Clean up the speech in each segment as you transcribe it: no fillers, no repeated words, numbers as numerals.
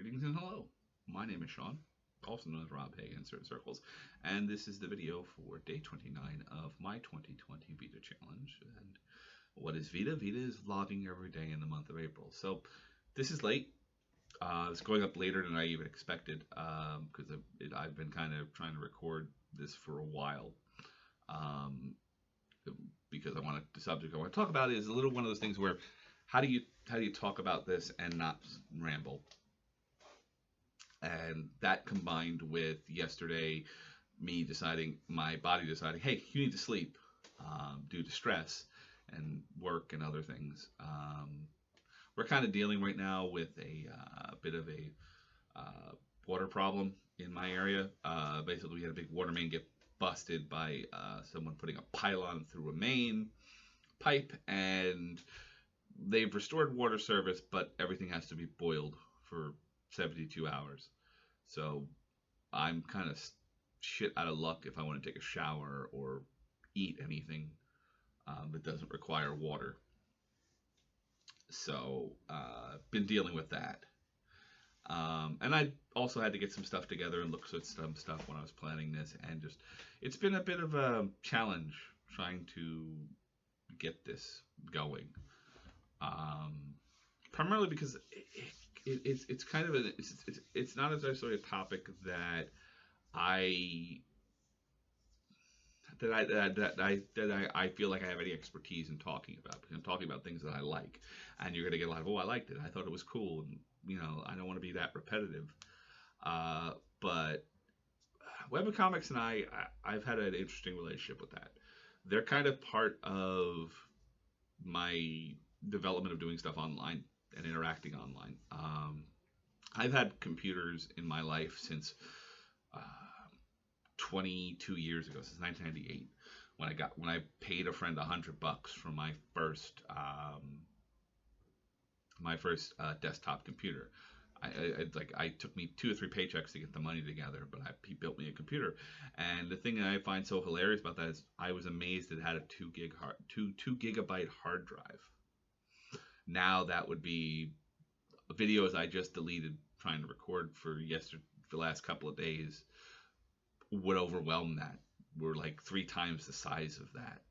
Greetings and hello. My name is Sean, also known as Rob Hagen in certain circles, and this is the video for day 29 of my 2020 VEDA challenge. And what is VEDA? VEDA is vlogging every day in the month of April. So this is late. It's going up later than I even expected because I've been kind of trying to record this for a while. Because the subject I want to talk about is a little one of those things where how do you talk about this and not ramble? And that combined with yesterday, my body deciding, hey, you need to sleep due to stress and work and other things. We're kind of dealing right now with a bit of a water problem in my area. Basically, we had a big water main get busted by someone putting a pylon through a main pipe, and they've restored water service, but everything has to be boiled for 72 hours. So I'm kind of shit out of luck if I want to take a shower or eat anything that doesn't require water. So been dealing with that. And I also had to get some stuff together and look at some stuff when I was planning this, and just it's been a bit of a challenge trying to get this going. Primarily because it's kind of it's not necessarily a topic that I feel like I have any expertise in talking about, because I'm talking about things that I like, and you're gonna get a lot of, oh, I liked it, I thought it was cool, and I don't want to be that repetitive. But Webcomics and I've had an interesting relationship with that. They're kind of part of my development of doing stuff online and interacting online. I've had computers in my life since 22 years ago, since 1998, when I paid a friend $100 for my first desktop computer. I took me 2 or 3 paychecks to get the money together, but he built me a computer. And the thing that I find so hilarious about that is I was amazed it had a 2 gigabyte hard drive. Now that would be videos I just deleted trying to record for the last couple of days would overwhelm that. We're like 3 times the size of that.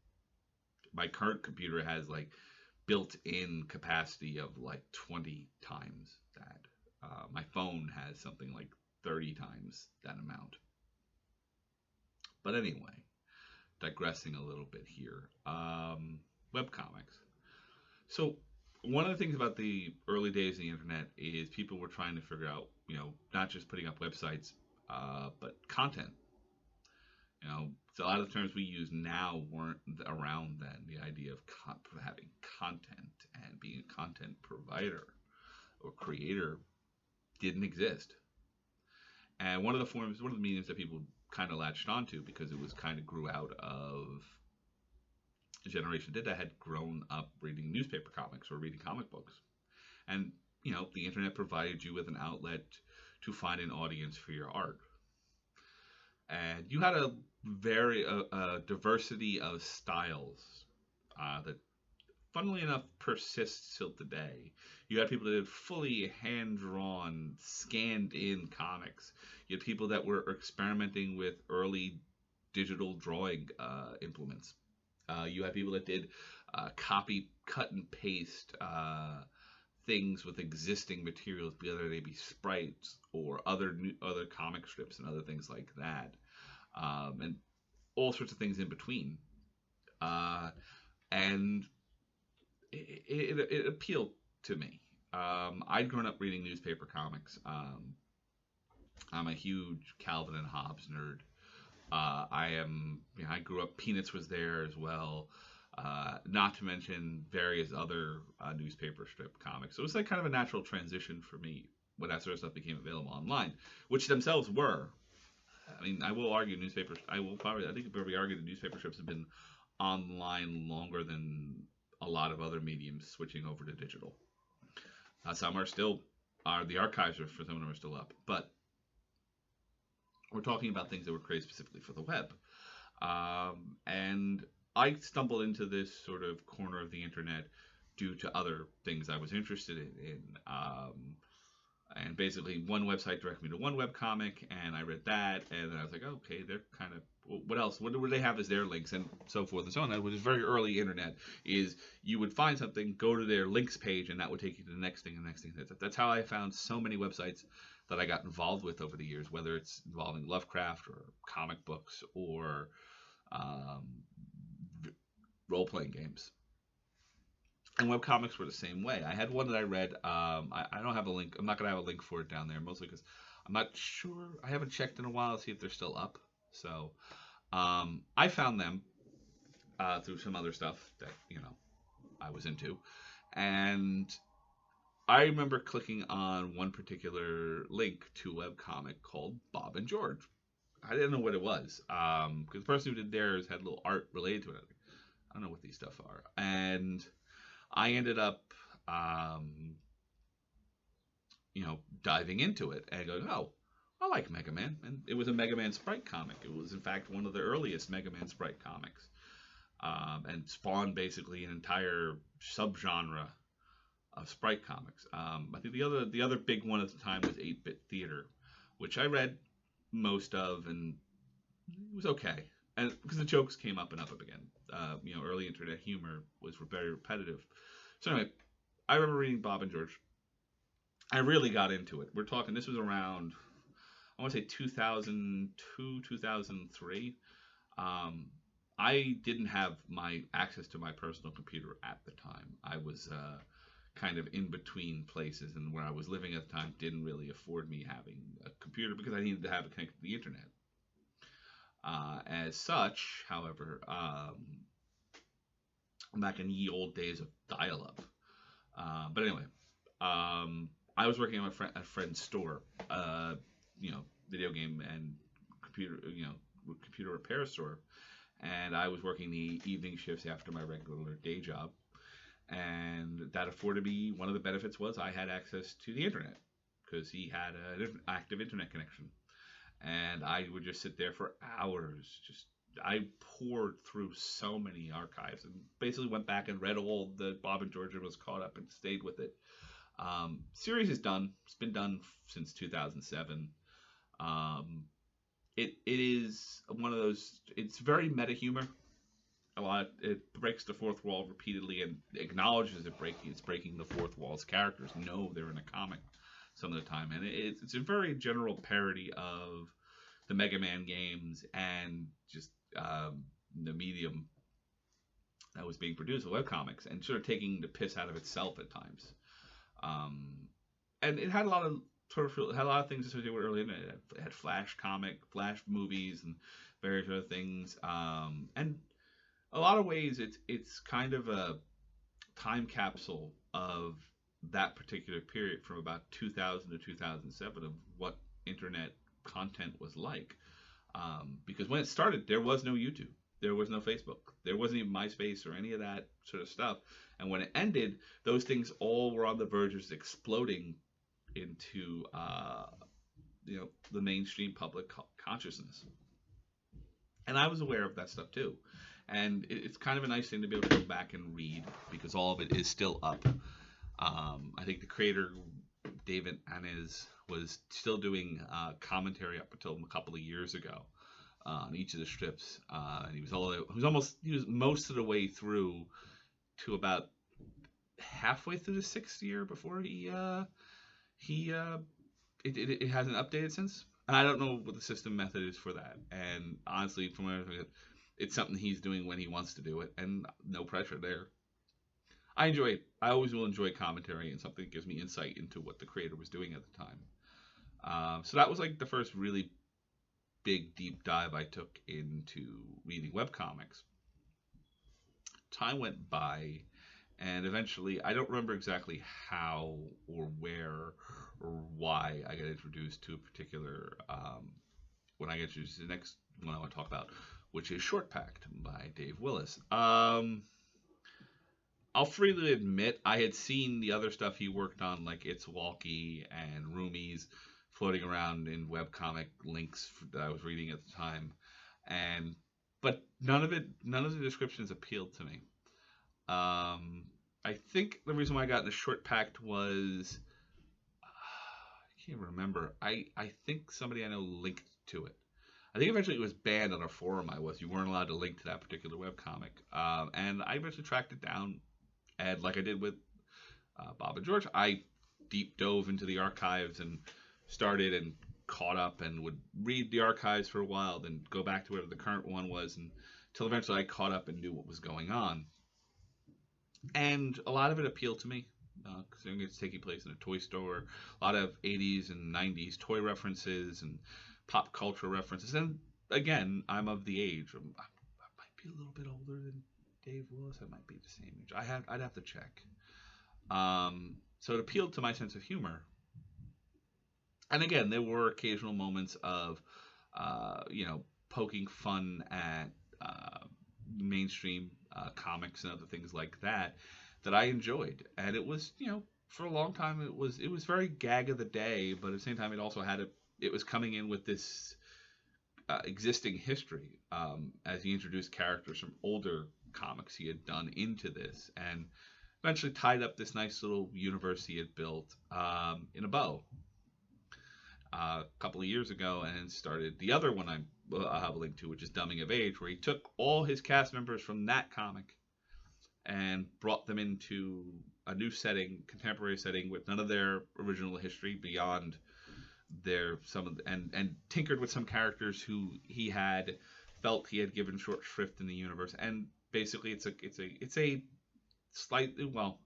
My current computer has like built-in capacity of like 20 times that. My phone has something like 30 times that amount. But anyway, digressing a little bit here. Webcomics. So one of the things about the early days of the internet is people were trying to figure out, not just putting up websites, but content. So a lot of the terms we use now weren't around then. The idea of having content and being a content provider or creator didn't exist. And one of the mediums that people kind of latched onto, because it was kind of grew out of a generation that had grown up reading newspaper comics or reading comic books. And, the internet provided you with an outlet to find an audience for your art. And you had a very diversity of styles that, funnily enough, persists till today. You had people that did fully hand-drawn, scanned-in comics. You had people that were experimenting with early digital drawing implements. You had people that did copy, cut, and paste things with existing materials, whether they be sprites or other comic strips and other things like that. And all sorts of things in between. And it appealed to me. I'd grown up reading newspaper comics. I'm a huge Calvin and Hobbes nerd. I grew up, Peanuts was there as well. Not to mention various other newspaper strip comics. So it was like kind of a natural transition for me when that sort of stuff became available online, which themselves were. I mean, I will argue I think probably argue the newspaper strips have been online longer than a lot of other mediums switching over to digital. Some are still, the archives for some of them are still up, but we're talking about things that were created specifically for the web. And I stumbled into this sort of corner of the internet due to other things I was interested in. And and basically one website directed me to one webcomic, and I read that, and then I was like, okay, they're kind of, what else? What do they have as their links, and so forth and so on. That was very early internet. Is you would find something, go to their links page, and that would take you to the next thing, and the next thing. That's how I found so many websites that I got involved with over the years, whether it's involving Lovecraft or comic books or um, role-playing games. And webcomics were the same way. I had one that I read. I don't have a link. I'm not going to have a link for it down there, mostly because I'm not sure. I haven't checked in a while to see if they're still up. So I found them through some other stuff that, I was into. And I remember clicking on one particular link to a webcomic called Bob and George. I didn't know what it was because the person who did theirs had a little art related to it. I don't know what these stuff are. And I ended up, diving into it and going, oh, I like Mega Man. And it was a Mega Man Sprite comic. It was, in fact, one of the earliest Mega Man Sprite comics. And spawned basically an entire subgenre of Sprite comics. I think the other big one at the time was 8-Bit Theater, which I read most of, and it was okay. And because the jokes came up and up again. Early internet humor was very repetitive. So anyway, I remember reading Bob and George. I really got into it. We're talking, this was around, I want to say 2002, 2003. I didn't have my access to my personal computer at the time. I was kind of in between places, and where I was living at the time didn't really afford me having a computer because I needed to have it connected to the internet. As such, however, back in the old days of dial-up. But anyway, I was working at a friend's store, video game and computer repair store, and I was working the evening shifts after my regular day job, and that afforded me, one of the benefits was I had access to the internet because he had an active internet connection, and I would just sit there for hours. I poured through so many archives and basically went back and read all the Bob and George and was caught up and stayed with it. Series is done. It's been done since 2007. It is one of those. It's very meta humor. It breaks the fourth wall repeatedly and acknowledges it's breaking the fourth wall. As characters know they're in a comic some of the time, and it's a very general parody of the Mega Man games and just the medium that was being produced, webcomics, and sort of taking the piss out of itself at times. And it had a lot of things associated with early internet. It had Flash movies, and various other things. And a lot of ways, it's kind of a time capsule of that particular period from about 2000 to 2007 of what internet content was like. Because when it started, there was no YouTube. There was no Facebook. There wasn't even MySpace or any of that sort of stuff. And when it ended, those things all were on the verge of exploding into the mainstream public consciousness. And I was aware of that stuff too. And it's kind of a nice thing to be able to go back and read because all of it is still up. I think the creator, David Anez, was still doing commentary up until a couple of years ago on each of the strips, and he was most of the way through to about halfway through the sixth year before it hasn't updated since. And I don't know what the system method is for that. And honestly, from what it's something he's doing when he wants to do it, and no pressure there. I enjoy it. I always will enjoy commentary and something that gives me insight into what the creator was doing at the time. So that was like the first really big deep dive I took into reading webcomics. Time went by, and eventually, I don't remember exactly how or where or why I got introduced to a particular, when I get introduced to the next one I want to talk about, which is Short Packed by Dave Willis. I'll freely admit I had seen the other stuff he worked on, like It's Walkie and Roomies, floating around in webcomic links that I was reading at the time, but none of the descriptions appealed to me. I think the reason why I got into Short Packed was can't remember. I think somebody I know linked to it. I think eventually it was banned on a forum I was. You weren't allowed to link to that particular webcomic. And I eventually tracked it down. And like I did with Bob and George, I deep dove into the archives and started and caught up and would read the archives for a while, then go back to whatever the current one was, until eventually I caught up and knew what was going on. And a lot of it appealed to me, considering it's taking place in a toy store. A lot of 80s and 90s toy references and pop culture references. And again, I'm of the age. I might be a little bit older than Dave Willis. I might be the same age. I'd have to check. So it appealed to my sense of humor. And again, there were occasional moments of, poking fun at mainstream comics and other things like that I enjoyed. And it was, for a long time, it was very gag of the day, but at the same time, it also it was coming in with this existing history as he introduced characters from older comics he had done into this, and eventually tied up this nice little universe he had built in a bow a couple of years ago, and started the other one I have a link to, which is Dumbing of Age, where he took all his cast members from that comic and brought them into a new setting, contemporary setting, with none of their original history beyond and tinkered with some characters who he had felt he had given short shrift in the universe. And basically it's a slightly, well,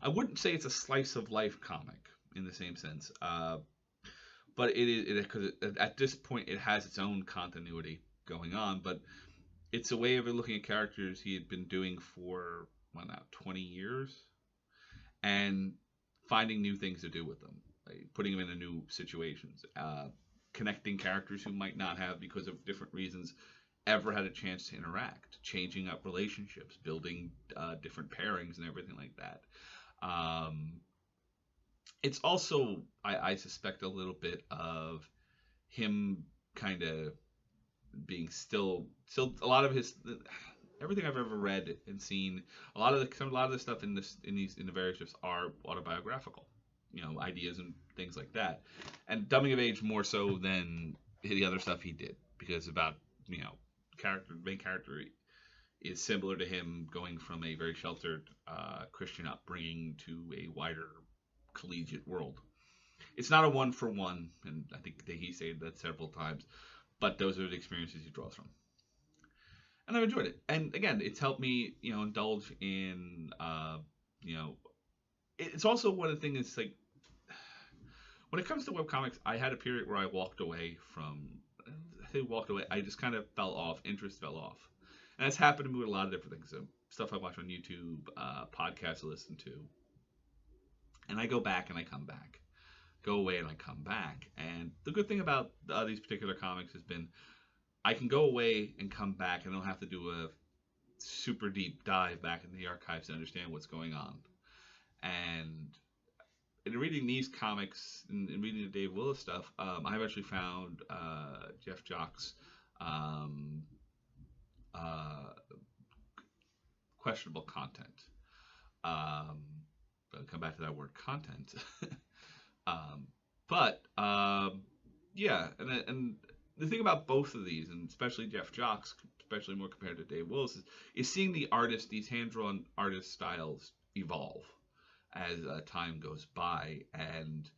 I wouldn't say it's a slice of life comic in the same sense, but it is, because at this point it has its own continuity going on, but it's a way of looking at characters he had been doing for 20 years and finding new things to do with them, like putting them into new situations, connecting characters who might not have, because of different reasons, ever had a chance to interact, changing up relationships, building different pairings and everything like that. It's also, I suspect, a little bit of him kind of being still a lot of his, everything I've ever read and seen, a lot of the stuff in the various ships are autobiographical, ideas and things like that. And Dumbing of Age more so than the other stuff he did, because about main character is similar to him, going from a very sheltered Christian upbringing to a wider collegiate world. It's not a one for one, and I think he said that several times, but those are the experiences he draws from, and I've enjoyed it. And again, it's helped me, indulge in, it's also one of the things, like, when it comes to webcomics, I had a period where I walked away from, I just kind of fell off, interest fell off. And that's happened to me with a lot of different things. So stuff I watch on YouTube, podcasts I listen to. And I go back and I come back. Go away and I come back. And the good thing about these particular comics has been, I can go away and come back, and I don't have to do a super deep dive back in the archives to understand what's going on. And in reading these comics and reading the Dave Willis stuff, I've actually found Jeff Jock's questionable content. I'll come back to that word, content. Yeah, and the thing about both of these, and especially Jeff Jock's, especially more compared to Dave Willis, is seeing the artist, these hand-drawn artist styles evolve as time goes by, and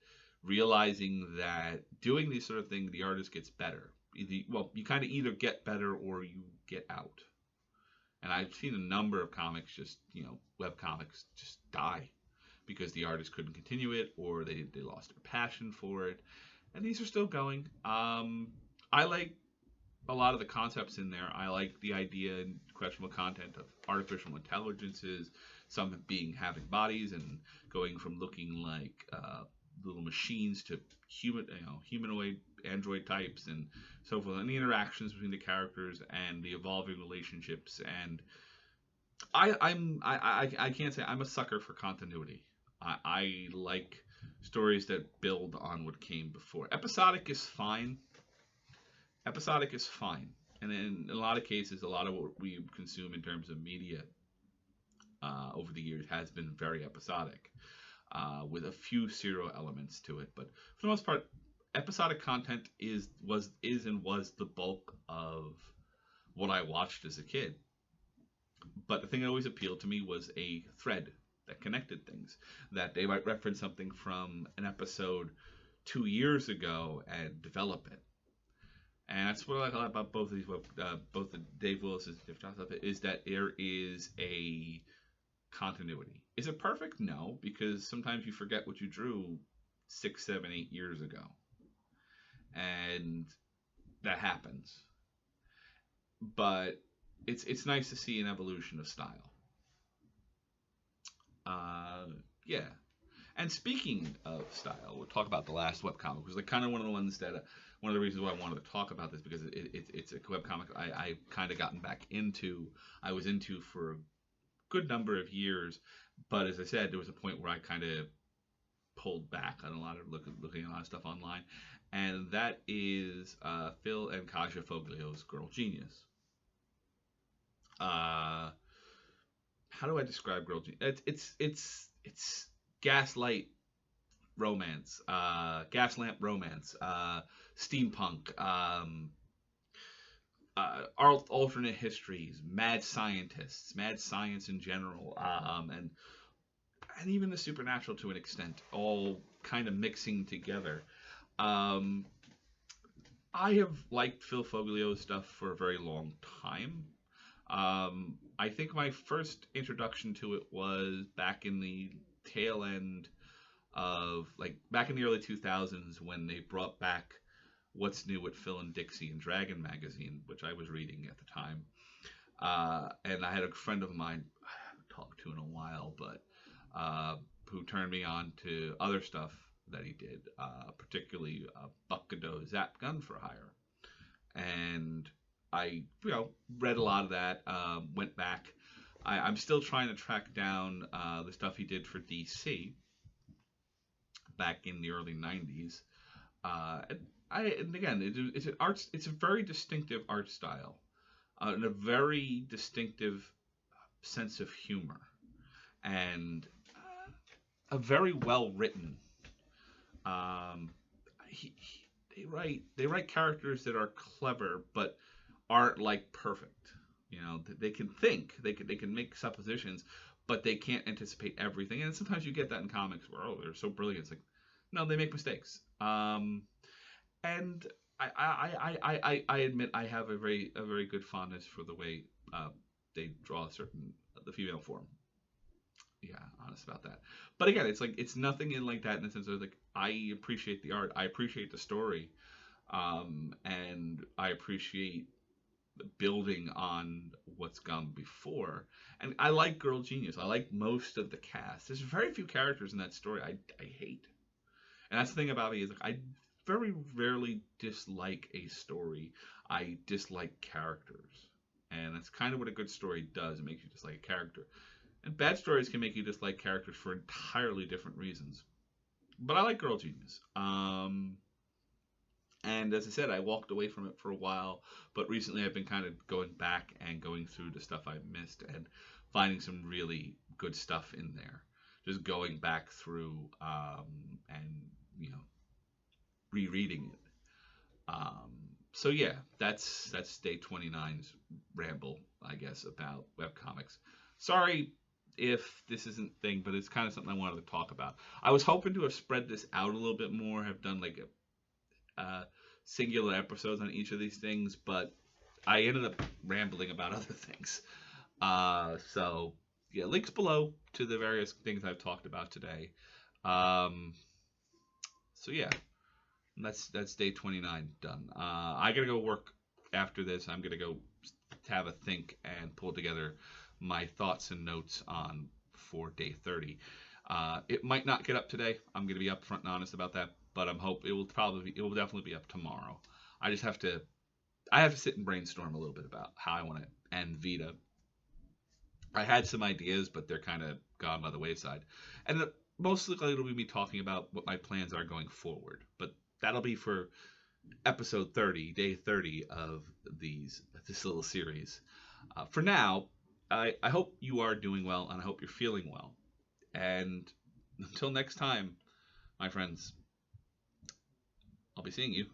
realizing that doing these sort of things, the artist gets better. You kind of either get better or you get out. And I've seen a number of comics web comics just die because the artist couldn't continue it, or they lost their passion for it. And these are still going. I like a lot of the concepts in there. I like the idea and questionable content of artificial intelligences, some having bodies and going from looking like little machines to humanoid android types and so forth, and the interactions between the characters and the evolving relationships. And I can't say I'm a sucker for continuity. I like stories that build on what came before. Episodic is fine. And in a lot of cases, a lot of what we consume in terms of media over the years has been very episodic. with a few serial elements to it. But for the most part, episodic content was the bulk of what I watched as a kid. But the thing that always appealed to me was a thread that connected things. That they might reference something from an episode 2 years ago and develop it. And that's what I like about both of these, both the Dave Willis and Jeff Johns stuff, is that there is a continuity. Is it perfect? No, because sometimes you forget what you drew 6, 7, 8 years ago, and that happens. But it's nice to see an evolution of style. Yeah. And speaking of style, we'll talk about the last webcomic, which was like kind of one of the ones that one of the reasons why I wanted to talk about this, because it's a webcomic I kind of gotten back into. I was into for a good number of years, but as I said, there was a point where I kind of pulled back on a lot of looking at a lot of stuff online, and that is Phil and Kaja Foglio's Girl Genius. How do I describe Girl Genius? It's gaslight romance, gaslamp romance, steampunk, alternate histories, mad scientists, mad science in general, and even the supernatural to an extent, all kind of mixing together. I have liked Phil Foglio's stuff for a very long time. I think my first introduction to it was back in the tail end of, like, back in the early 2000s, when they brought back What's New with Phil and Dixie and Dragon magazine, which I was reading at the time. And I had a friend of mine I haven't talked to in a while, but who turned me on to other stuff that he did, particularly Buck Godot's Zap Gun for Hire. And I, read a lot of that, went back. I'm still trying to track down the stuff he did for DC back in the early 90s. And again, it's a very distinctive art style, and a very distinctive sense of humor, and a very well written. They write characters that are clever, but aren't like perfect. They can think, they can make suppositions, but they can't anticipate everything. And sometimes you get that in comics where, they're so brilliant. It's like, no, they make mistakes. And I admit I have a very good fondness for the way they draw the female form. Yeah, honest about that. But again, it's nothing in like that in the sense of, like, I appreciate the art, I appreciate the story, and I appreciate building on what's gone before. And I like Girl Genius. I like most of the cast. There's very few characters in that story I hate. And that's the thing about me, is, like, I very rarely dislike a story. I dislike characters. And that's kind of what a good story does. It makes you dislike a character. And bad stories can make you dislike characters for entirely different reasons. But I like Girl Genius. And as I said, I walked away from it for a while, but recently I've been kind of going back and going through the stuff I missed and finding some really good stuff in there. Just going back through and rereading it. So yeah, that's day 29's ramble, I guess, about webcomics. Sorry if this isn't thing, but it's kind of something I wanted to talk about. I was hoping to have spread this out a little bit more, have done like singular episodes on each of these things, but I ended up rambling about other things. So yeah, links below to the various things I've talked about today. So yeah, that's day 29 done. I gotta go work after this. I'm gonna go have a think and pull together my thoughts and notes for day 30. It might not get up today. I'm gonna be upfront and honest about that, but it will definitely be up tomorrow. I have to sit and brainstorm a little bit about how I want to end VEDA. I had some ideas, but they're kind of gone by the wayside. And most likely it'll be me talking about what my plans are going forward. But that'll be for episode 30, day 30 of this little series. For now, I hope you are doing well, and I hope you're feeling well. And until next time, my friends, I'll be seeing you